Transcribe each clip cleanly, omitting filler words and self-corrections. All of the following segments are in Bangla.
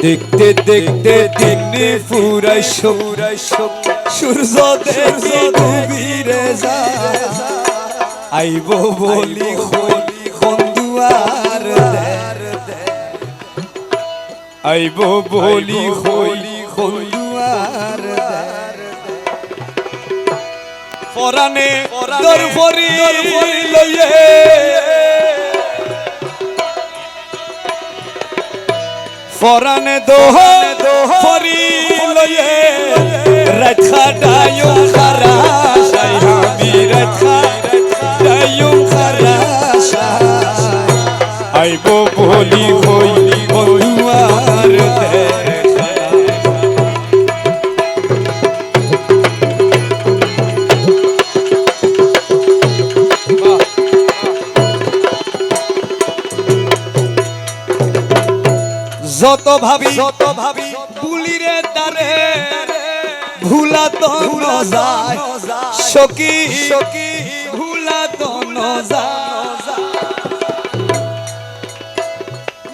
দেখতে দেখতে দিন ফুরাই সূর্য দেখি ডুবিরে যায় আইব বলি বন্ধুয়ার আইব বলি বন্ধুয়ার পরানে দর ফরি লইয়ে পরানে দোহ ফরি লইয়ে রাখা ডায়ু খারাস আমি রাখা ডায়ু খারাস আইব বলি বন্ধুয়ার যত ভাবি বুলিরে তারে ভুলা তো ন যায় সখী ভুলা তো ন যায়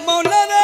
মৌলানা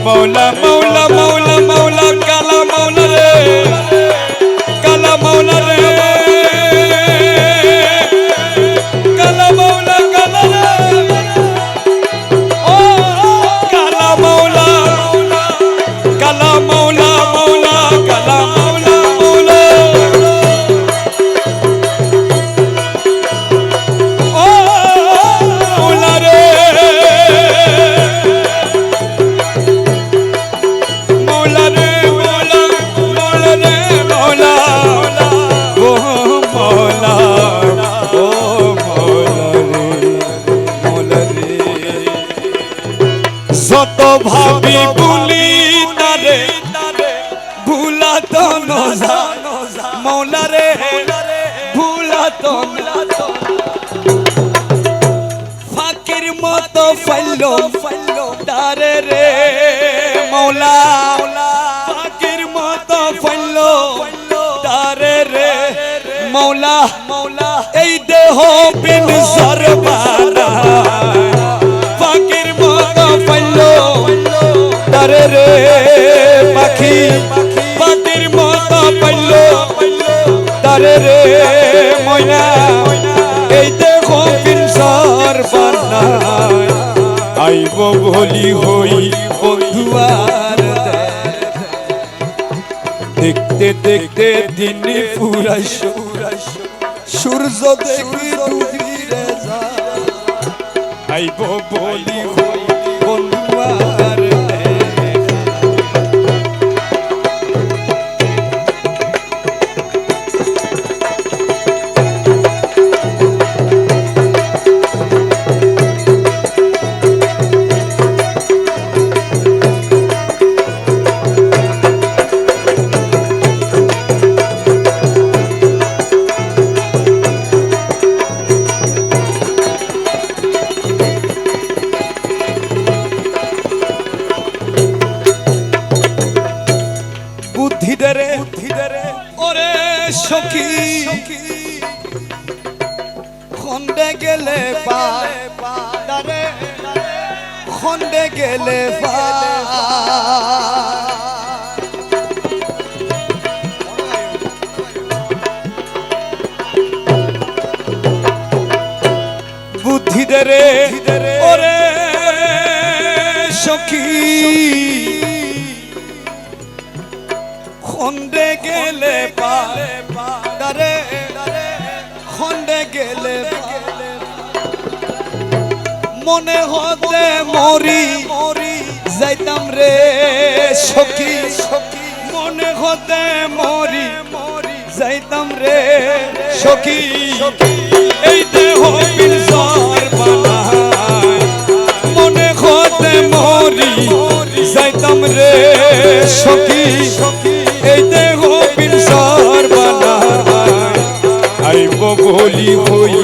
मौला मौला मौला मौला काला मौला रे काला मौला रे काला मौला रे ओ काला मौला काला मौला मौला काला मौला मौला ओ मौला रे যত ভাবি বুলি তারে ভুলা তো ন যায় মৌলা রে ভুলা তো ফাকির মতো ফাইলো তারে রে মৌলা ফাকির মতো ফাইলো তারে রে মৌলা এই দেহ বিন সরবারা ফাকির মতো ফাইলো তারে রে পাখি পাখির মতো পাইলো তারে রে ময়না এই দেখো পিনসর বানায় আইব বলি হই বন্ধুয়ার দেখতে দেখতে দিন ফুরাই সূর্য দেখি ডুবিরে যায় আইব বলি হই বন্ধুয়ার বুদ্ধি দরে ওরে সখী খন্ডে গেলে পায় দারে খন্ডে গেলে বুদ্ধি দরে ওরে সখী খন্ডে গেলে পারে খন্ডে গেলে মনে হতে মরি যাইতাম রে সখী মনে হতে মরি যাইতাম রে সখী এই দেহ পিনসার বানায় মনে হতে মরি যাইতাম রে সখী এই দেহ পিনসার বানায় আইব বলি হই